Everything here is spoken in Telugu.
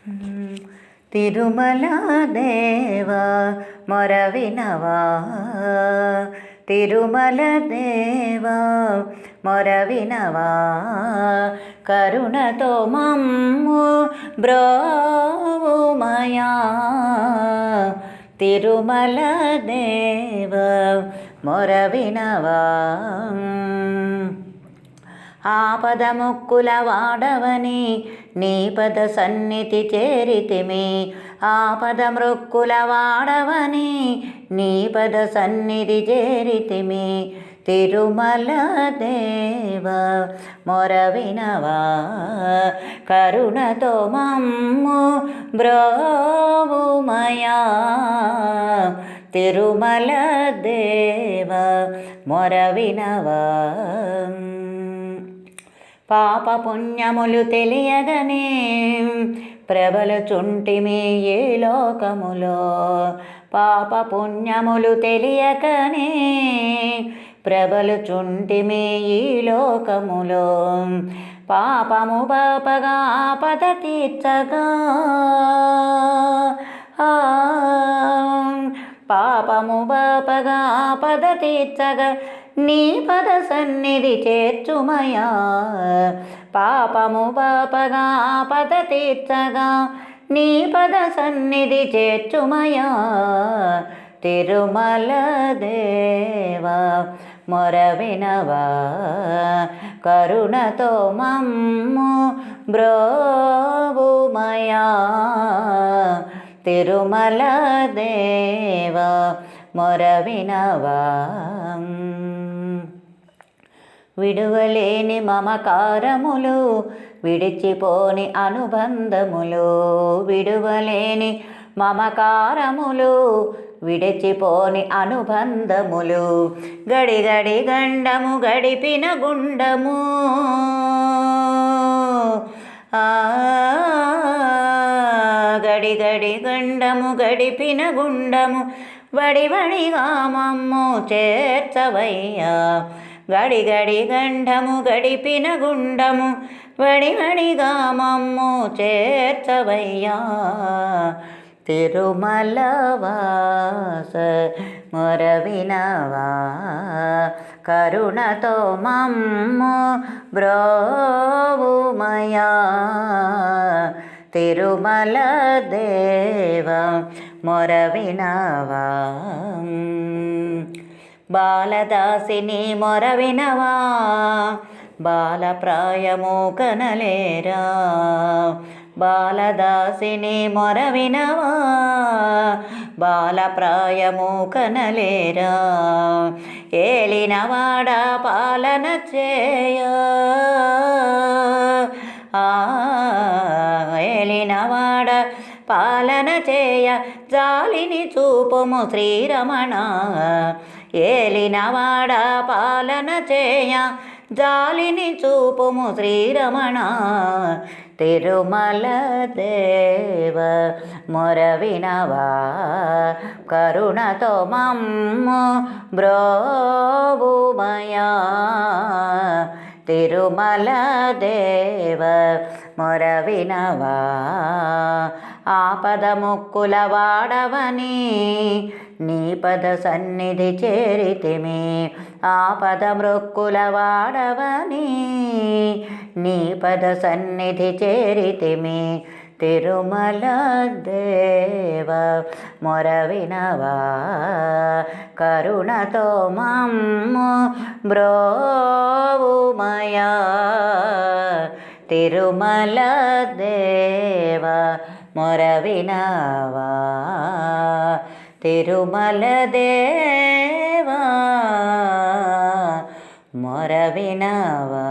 తిరుమల దేవా మొరవినవా, తిరుమల దేవా మొరవినవా, కరుణతో మమ్ము బ్రోవుమయా. తిరుమల దేవా మొరవినవా, ఆపద ముక్కుల వాడవని నీ పద సన్నిధి చేరితిమి, ఆపద మృక్కుల వాడవని నీ పద సన్నిధి చేరితిమి. తిరుమల దేవా మొరవినవా, కరుణతో మమ్ము బ్రోవుమయా. తిరుమల దేవా మొరవినవా, పాప పుణ్యములు తెలియగనే ప్రబలుచుంటిమి ఏ లోకములో, పాప పుణ్యములు తెలియకనే ప్రబలుచుంటిమి ఈ లోకములో. పాపము బాపగా ఆపద తీర్చగా, పాపము బాపగా ఆపద తీర్చగా నీ పద సన్నిధి చేర్చుమయా. పాపము బాపగా ఆపద తీర్చగా నీ పద సన్నిధి చేర్చుమయా. తిరుమల దేవా మొరవినవా, కరుణతో మమ్ము బ్రోవుమయా. తిరుమల దేవా మొరవినవా, విడువలేని మమకారములు విడిచిపోని అనుబంధములు, విడువలేని మమకారములు విడిచిపోని అనుబంధములు. గడి గడి గండము గడిపిన గుండము, గడి గడి గండము గడిపిన గుండము, వడి వడిగా మమ్ము చేర్చవయ్యా. గడి గడి గండము గడిపిన గుండము, వడి వడిగా మమ్ము చేర్చవయ్యా. తిరుమల వాస మొరవినవా, కరుణతో మమ్ము బ్రోవుమయా. తిరుమల దేవా మొరవినవా, బాలదాసిని మొరవినవా, బాలప్రాయము కనలేరా. బాలదాసిని మొరవినవా, బాలప్రాయము కనలేరా. ఏలినవాడ పాలన చేయ, ఏలినవాడ పాలన చేయ జాలిని చూపుము శ్రీరమణ. ఏలినవాడ పాలన చేయ జాలిని చూపుము శ్రీరమణ. తిరుమల దేవా మొరవినవా, కరుణతో మమ్ము బ్రోవుమయా. తిరుమల దేవా మొరవినవా, ఆపద ముక్కుల వాడవని నీ పద సన్నిధి చేరితిమి, ఆపద మృక్కుల వాడవని నీ పద సన్నిధి చేరితిమి. తిరుమల దేవా మొరవినవా, కరుణతో మమ్ము బ్రోవుమయా. తిరుమల దేవా మొరవినవా, తిరుమల దేవా మొరవినవా.